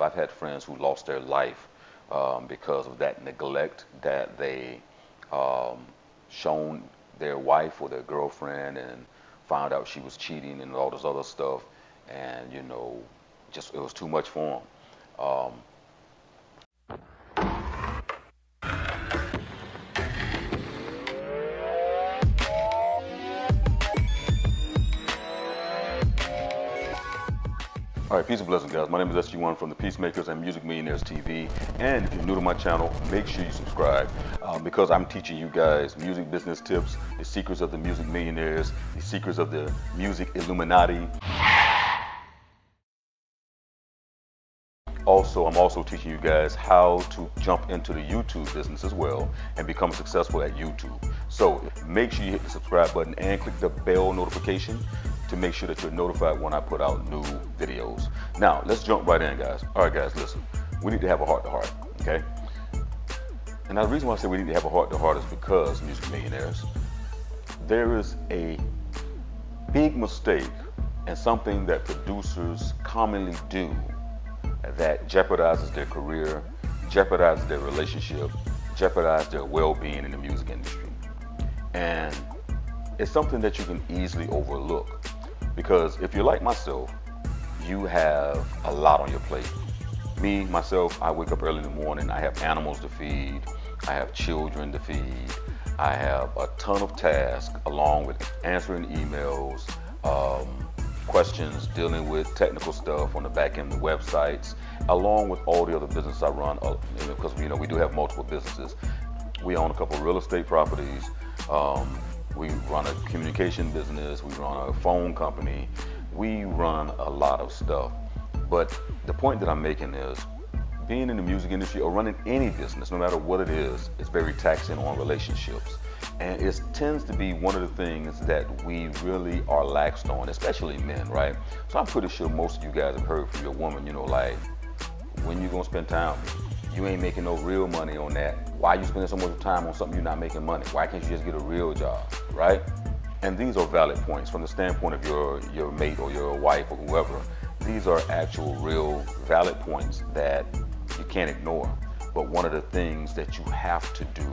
I've had friends who lost their life because of that neglect that they um, shown their wife or their girlfriend, and found out she was cheating and all this other stuff, and you know, just it was too much for them. All right, peace and blessings, guys. My name is SG1 from the Piecemakerz and Music Millionaires TV. And if you're new to my channel, make sure you subscribe because I'm teaching you guys music business tips, the secrets of the music millionaires, the secrets of the music Illuminati. Also, I'm also teaching you guys how to jump into the YouTube business as well and become successful at YouTube. So make sure you hit the subscribe button and click the bell notification to make sure that you're notified when I put out new videos. Now, let's jump right in, guys. All right, guys, listen. We need to have a heart-to-heart, okay? And the reason why I say we need to have a heart-to-heart is because, music millionaires, there is a big mistake and something that producers commonly do that jeopardizes their career, jeopardizes their relationship, jeopardizes their well-being in the music industry. And it's something that you can easily overlook. Because if you're like myself, you have a lot on your plate. Me, myself, I wake up early in the morning, I have animals to feed, I have children to feed, I have a ton of tasks along with answering emails, questions, dealing with technical stuff on the back end of the websites, along with all the other business I run, because you know, we do have multiple businesses. We own a couple of real estate properties. We run a communication business, we run a phone company, we run a lot of stuff. But the point that I'm making is, being in the music industry or running any business, no matter what it is very taxing on relationships. And it tends to be one of the things that we really are laxed on, especially men, right? So I'm pretty sure most of you guys have heard from your woman, you know, like, when you gonna spend time with me? You ain't making no real money on that. Why are you spending so much time on something you're not making money? Why can't you just get a real job, right? And these are valid points from the standpoint of your mate or your wife or whoever. These are actual, real, valid points that you can't ignore. But one of the things that you have to do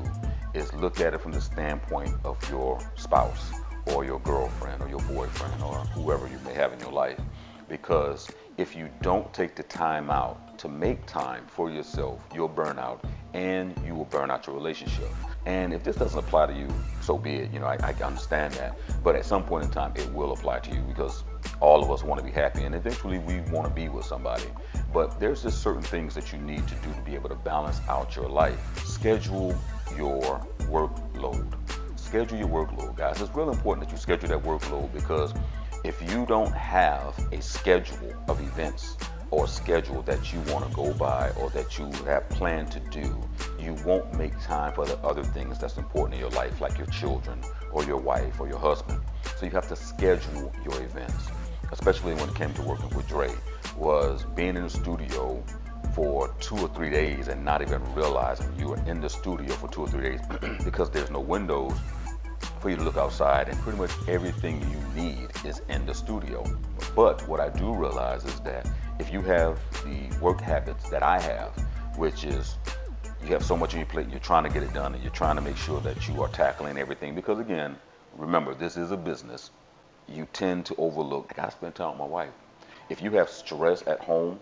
is look at it from the standpoint of your spouse or your girlfriend or your boyfriend or whoever you may have in your life. Because if you don't take the time out to make time for yourself, you'll burn out and you will burn out your relationship. And if this doesn't apply to you, so be it. You know, I understand that. But at some point in time, it will apply to you because all of us want to be happy and eventually we want to be with somebody. But there's just certain things that you need to do to be able to balance out your life. Schedule your workload. Schedule your workload, guys. It's real important that you schedule that workload because if you don't have a schedule of events or a schedule that you want to go by or that you have planned to do, you won't make time for the other things that's important in your life, like your children or your wife or your husband. So you have to schedule your events, especially when it came to working with Dre, was being in the studio for 2 or 3 days and not even realizing you were in the studio for 2 or 3 days because there's no windows for you to look outside, and pretty much everything you need is in the studio. But what I do realize is that if you have the work habits that I have, which is you have so much on your plate, you're trying to get it done and you're trying to make sure that you are tackling everything, because again, remember, this is a business. You tend to overlook, I spend time with my wife. If you have stress at home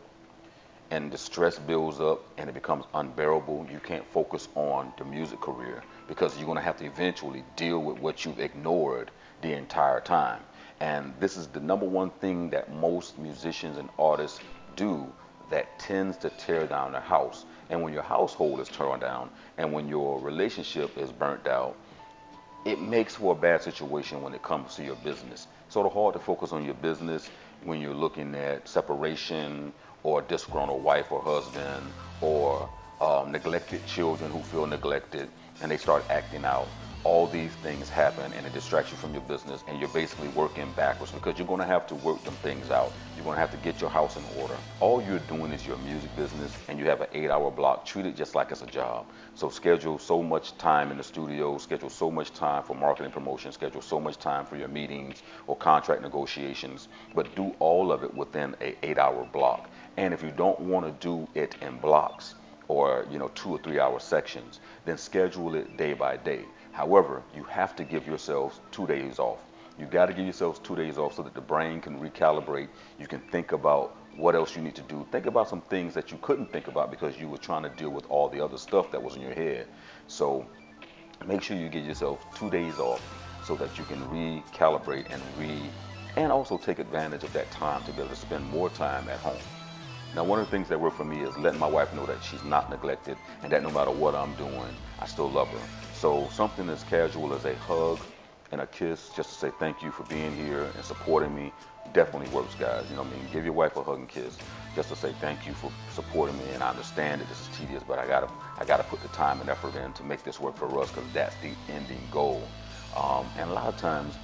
and the stress builds up and it becomes unbearable, you can't focus on the music career because you're going to have to eventually deal with what you've ignored the entire time. And this is the #1 thing that most musicians and artists do that tends to tear down their house. And when your household is torn down and when your relationship is burnt out, it makes for a bad situation when it comes to your business. It's sort of hard to focus on your business when you're looking at separation or disgruntled wife or husband or neglected children who feel neglected and they start acting out. All these things happen and it distracts you from your business, and you're basically working backwards because you're going to have to work them things out. You're going to have to get your house in order. All you're doing is your music business, and you have an 8-hour block. Treat it just like it's a job. So schedule so much time in the studio, schedule so much time for marketing promotion, schedule so much time for your meetings or contract negotiations, but do all of it within an 8-hour block. And if you don't want to do it in blocks or 2 or 3 hour sections, then schedule it day by day. However, you have to give yourselves 2 days off. You got to give yourselves 2 days off so that the brain can recalibrate. You can think about what else you need to do. Think about some things that you couldn't think about because you were trying to deal with all the other stuff that was in your head. So make sure you give yourself 2 days off so that you can recalibrate and also take advantage of that time to be able to spend more time at home. Now, one of the things that worked for me is letting my wife know that she's not neglected and that no matter what I'm doing, I still love her. So something as casual as a hug and a kiss just to say thank you for being here and supporting me definitely works, guys. You know what I mean? Give your wife a hug and kiss just to say thank you for supporting me, and I understand that this is tedious, but I gotta put the time and effort in to make this work for us because that's the ending goal. And a lot of times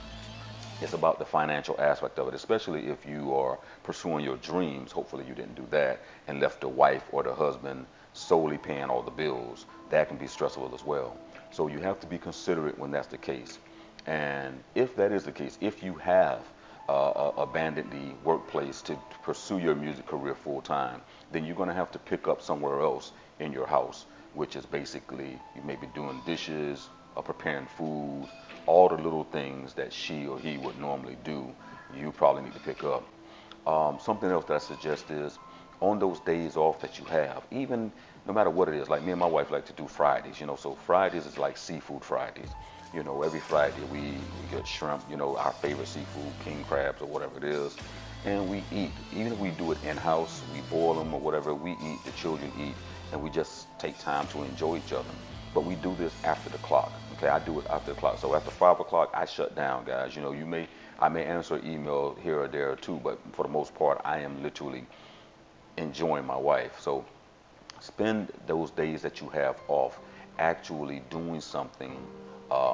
it's about the financial aspect of it, especially if you are pursuing your dreams. Hopefully you didn't do that and left the wife or the husband solely paying all the bills. That can be stressful as well. So you have to be considerate when that's the case. And if that is the case, if you have abandoned the workplace to pursue your music career full time, then you're going to have to pick up somewhere else in your house, which is basically you may be doing dishes or preparing food, all the little things that she or he would normally do, you probably need to pick up. Something else that I suggest is on those days off that you have, even no matter what it is, like me and my wife like to do Fridays, so Fridays is like seafood Fridays. Every Friday we get shrimp, our favorite seafood, king crabs or whatever it is, and we eat. Even if we do it in-house, we boil them or whatever, we eat, the children eat, and we just take time to enjoy each other. But we do this after the clock, okay? I do it after the clock. So after 5 o'clock, I shut down, guys. I may answer an email here or there too, but for the most part, I am literally enjoying my wife. So spend those days that you have off actually doing something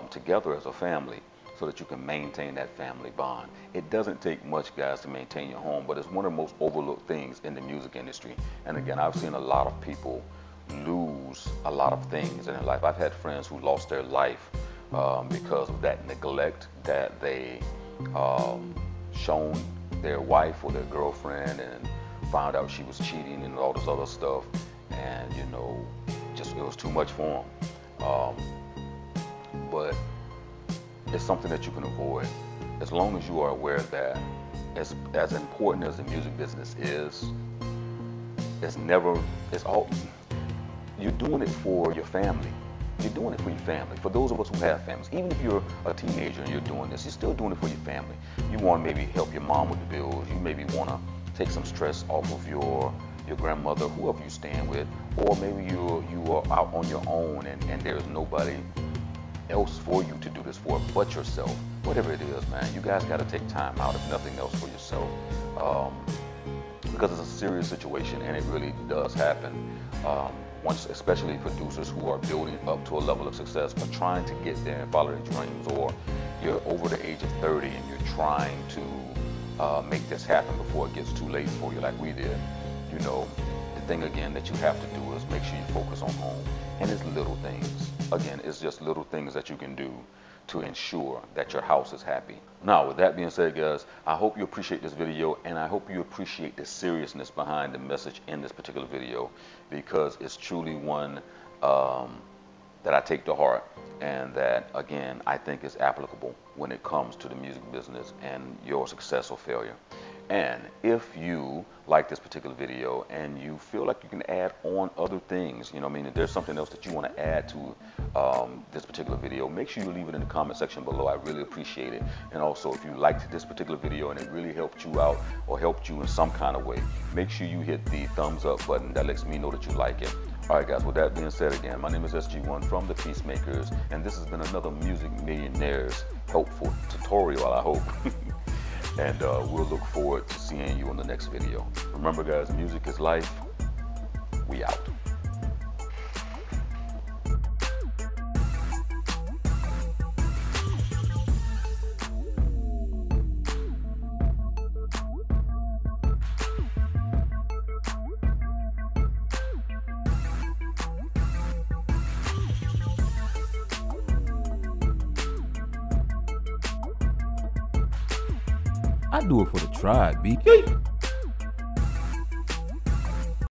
together as a family so that you can maintain that family bond. It doesn't take much, guys, to maintain your home, but it's one of the most overlooked things in the music industry. And again, I've seen a lot of people lose a lot of things in their life. I've had friends who lost their life because of that neglect that they shown their wife or their girlfriend and found out she was cheating and all this other stuff, and just it was too much for them. But it's something that you can avoid as long as you are aware that as important as the music business is, you're doing it for your family. You're doing it for your family. For those of us who have families, even if you're a teenager and you're doing this, you're still doing it for your family. You want to maybe help your mom with the bills. You maybe want to take some stress off of your grandmother, whoever you're staying with, or maybe you are out on your own and there's nobody else for you to do this for but yourself. Whatever it is, man, you guys got to take time out, if nothing else, for yourself, because it's a serious situation and it really does happen. Especially producers who are building up to a level of success but trying to get there and follow their dreams, or you're over the age of 30 and you're trying to make this happen before it gets too late for you, like we did. The thing again that you have to do is make sure you focus on home, and it's little things. Again, it's just little things that you can do to ensure that your house is happy. Now, with that being said, guys, I hope you appreciate this video, and I hope you appreciate the seriousness behind the message in this particular video, because it's truly one that I take to heart, and that, again, I think is applicable when it comes to the music business and your success or failure. And if you like this particular video and you feel like you can add on other things, if there's something else that you want to add to this particular video, make sure you leave it in the comment section below. I really appreciate it. And also, if you liked this particular video and it really helped you out or helped you in some kind of way, make sure you hit the thumbs up button. That lets me know that you like it. All right, guys, with that being said, again, my name is SG1 from the Piecemakerz, and this has been another Music Millionaires helpful tutorial, I hope. And we'll look forward to seeing you on the next video. Remember, guys, music is life. We out. I do it for the tribe, B.